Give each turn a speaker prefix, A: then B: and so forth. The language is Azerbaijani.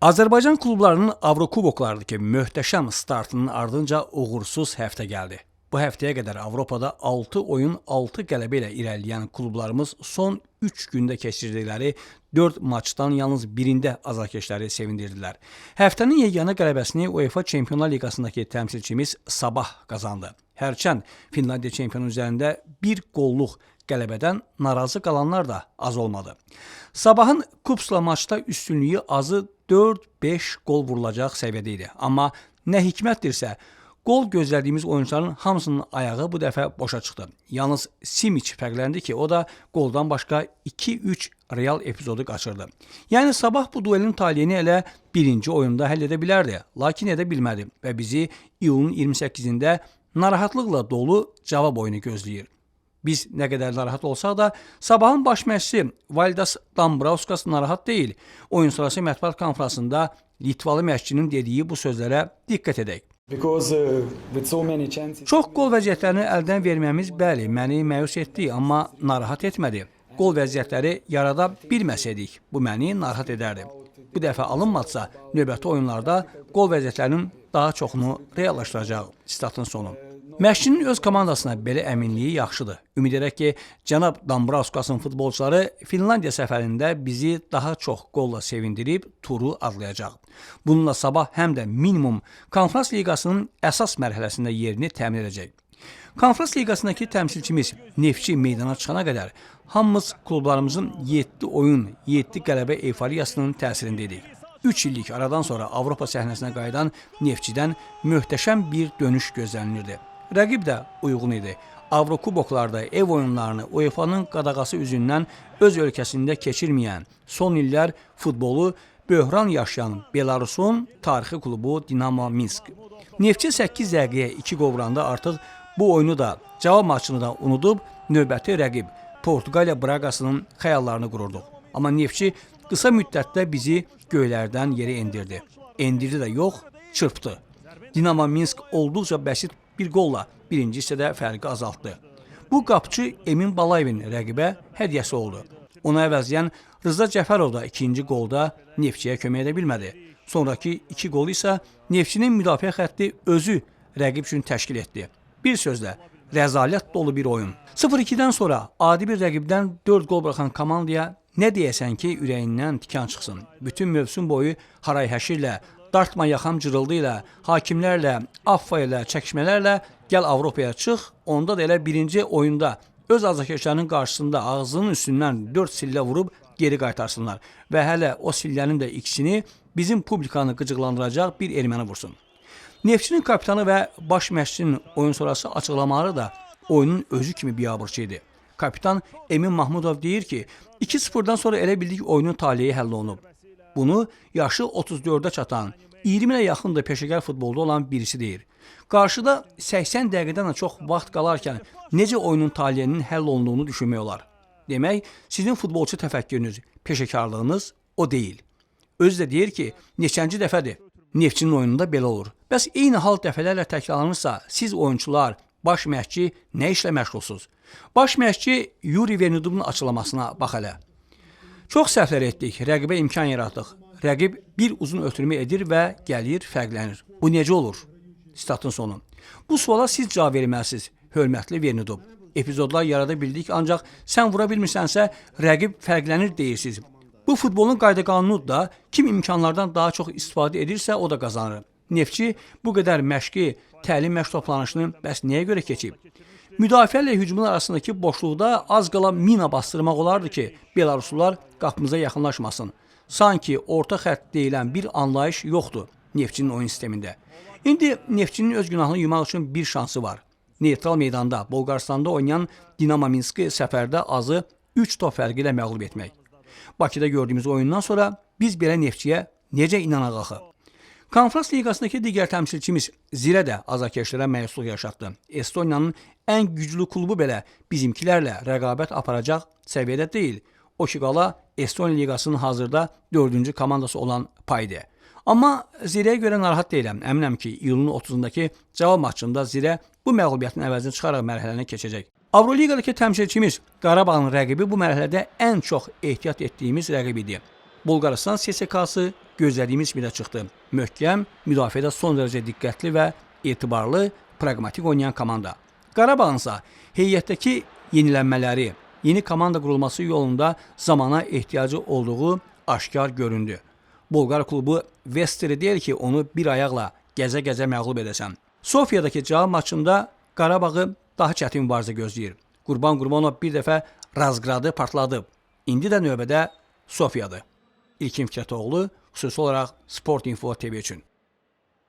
A: Azərbaycan klublarının Avrokuboklardakı möhtəşəm startının ardınca uğursuz həftə gəldi. Bu həftəyə qədər Avropada 6 oyun 6 qələbə ilə irəliləyən klublarımız son 3 gündə keçirdikləri 4 maçdan yalnız birində azarkeşləri sevindirdilər. Həftənin yeganə qələbəsini UEFA Çempionlar Liqasındakı təmsilçimiz Sabah qazandı. Hərçənd Finlandiya çempionu üzərində bir qolluq qələbədən narazı qalanlar da az olmadı. Sabahın Kupsla maçda üstünlüyü azı 4-5 qol vurulacaq səviyyədə idi. Amma nə hikmətdirsə, qol gözlədiyimiz oyuncuların hamısının ayağı bu dəfə boşa çıxdı. Yalnız Simic fərqləndi ki, o da qoldan başqa 2-3 real epizodu qaçırdı. Yəni Sabah bu duelin taleyini elə birinci oyunda həll edə bilərdi, lakin edə bilmədi və bizi iyulun 28-də narahatlıqla dolu cavab oyunu gözləyir. Biz nə qədər narahat olsaq da, Sabahın baş məşqçisi Valdas Dambrauskas narahat deyil. Oyun sonrası mətbuat konfransında Litvalı məşqçinin dediyi bu sözlərə diqqət edək. Çox qol vəziyyətlərini əldən verməmiz bəli, məni məyus etdi, amma narahat etmədi. Qol vəziyyətləri yarada bilməsəydik, bu məni narahat edərdi. Bu dəfə alınmadsa, növbəti oyunlarda qol vəziyyətlərinin daha çoxunu reallaşdıracaq. Statın sonu. Məşqçinin öz komandasına belə əminliyi yaxşıdır. Ümid edək ki, cənab Dambrauskasın futbolçuları Finlandiya səfərində bizi daha çox qolla sevindirib turu adlayacaq. Bununla Sabah həm də minimum Konfrans Liqasının əsas mərhələsində yerini təmin edəcək. Konfrans Liqasındakı təmsilçimiz Neftçi meydana çıxana qədər hamımız klublarımızın 7 oyun, 7 qələbə eyfariyasının təsirində idik. 3 illik aradan sonra Avropa səhnəsinə qayıdan Neftçidən möhtəşəm bir dönüş gözlənilirdi. Rəqib də uyğun idi. Avrokuboklarda ev oyunlarını UEFA'nın qadağası üzündən öz ölkəsində keçirməyən, son illər futbolu böhran yaşayan Belarusun tarixi klubu Dinamo Minsk. Neftçi 8 dəqiqəyə 2 qol vuranda artıq bu oyunu da, cavab maçını da unudub növbəti rəqib Portuqaliya Braqasının xəyallarını qururduq. Amma Neftçi qısa müddətdə bizi göylərdən yerə endirdi. Endirdi də yox, çırpdı. Dinamo Minsk olduqca bəsit bir qolla birinci hissədə fərqi azaltdı. Bu qapçı Emin Balayevin rəqibə hədiyyəsi oldu. Ona əvəzləyən Rıza Cəfərov da ikinci qolda Neftçiyə kömək edə bilmədi. Sonraki 2 qol isə Neftçinin müdafiə xətti özü rəqib üçün təşkil etdi. Bir sözlə, rəzalət dolu bir oyun. 0-2-dən sonra adi bir rəqibdən 4 qol buraxan komandaya nə deyəsən ki, ürəyindən tikan çıxsın. Bütün mövsüm boyu haray-həşirlə, dartma yaxam cırıldı ilə, hakimlərlə, affa ilə, çəkişmələrlə gəl Avropaya çıx, onda da elə birinci oyunda öz azarkeşlərinin qarşısında ağzının üstündən 4 sillə vurub geri qaytarsınlar və hələ o sillənin də ikisini bizim publikanı qıcıqlandıracaq bir erməni vursun. Neftçinin kapitanı və baş məşqçinin oyun sonrası açıqlamaları da oyunun özü kimi biabırçı idi. Kapitan Emin Mahmudov deyir ki, 2-0-dan sonra elə bildik oyunun taleyi həll olunub. Bunu yaşı 34-ə çatan, 20 ilə yaxın da peşəkar futbolda olan birisi deyir. Qarşıda 80 dəqiqədən çox vaxt qalarkən necə oyunun taleyinin həll olunduğunu düşünmək olar. Demək, sizin futbolçu təfəkkürünüz, peşəkarlığınız o deyil. Özü də deyir ki, neçənci dəfədir. Neftçinin oyununda belə olur. Bəs eyni hal dəfələrlə təkrarlanırsa, siz oyunçular, baş məşqçi nə işlə məşğulsuz? Baş məşqçi Yuri Vernudubun açıqlamasına bax hələ. Çox səhvlər etdik, rəqibə imkan yaratdıq. Rəqib bir uzun ötürmə edir və gəlir, fərqlənir. Bu necə olur? Statın sonu. Bu suala siz cavab verməlisiniz, hörmətli Vernudub. Epizodlar yarada bildik, ancaq sən vura bilmirsənsə, rəqib fərqlənir deyirsiniz. Bu futbolun qayda-qanunudur da, kim imkanlardan daha çox istifadə edirsə, o da qazanır. Neftçi bu qədər məşqi, təlim məşq toplanışını bəs nəyə görə keçib? Müdafiə ilə hücumun arasındakı boşluqda az qala mina bastırmaq olardı ki, Belaruslular qapımıza yaxınlaşmasın. Sanki orta xətt deyilən bir anlayış yoxdur Neftçinin oyun sistemində. İndi Neftçinin öz günahını yumaq üçün bir şansı var. Neytral meydanda, Bolqarıstanda oynayan Dinamo Minski səfərdə azı 3 top fərqi ilə məğlub etmək. Bakıda gördüyümüz oyundan sonra biz belə Neftçiyə necə inanaq axı? Konfrans Liqasındakı digər təmsilçimiz Zirə də azarkeşlərə məyusluq yaşatdı. Estoniyanın ən güclü klubu belə bizimkilərlə rəqabət aparacaq səviyyədə deyil. O ki qala Estoniya Liqasının hazırda 4-cü komandası olan Payde. Amma Zirəyə görə narahat deyiləm. Əminəm ki, iyulun 30-dakı cavab maçında Zirə bu məğlubiyyətin əvəzini çıxaraq mərhələni keçəcək. Avroliqadakı təmsilçimiz Qarabağın rəqibi bu mərhələdə ən çox ehtiyat etdiyimiz rəqib idi. Bolqarıstan CSKA-sı gözlədiyimiz kimi də çıxdı. Möhkəm, müdafiədə son dərəcə diqqətli və etibarlı, praqmatik oynayan komanda. Qarabağın isə heyətdəki yenilənmələri, yeni komanda qurulması yolunda zamana ehtiyacı olduğu aşkar göründü. Bolqar klubu Vesteri deyir ki, onu bir ayaqla gəzə-gəzə məğlub edəsən. Sofiyadakı cavab maçında Qarabağı daha çətin mübarizə gözləyir. Qurban Qurbanov bir dəfə Razgradı partladıb. İndi də növbədə Sofiyadır. İlkin Fikrətoğlu, xüsusi olaraq Sport Info TV üçün.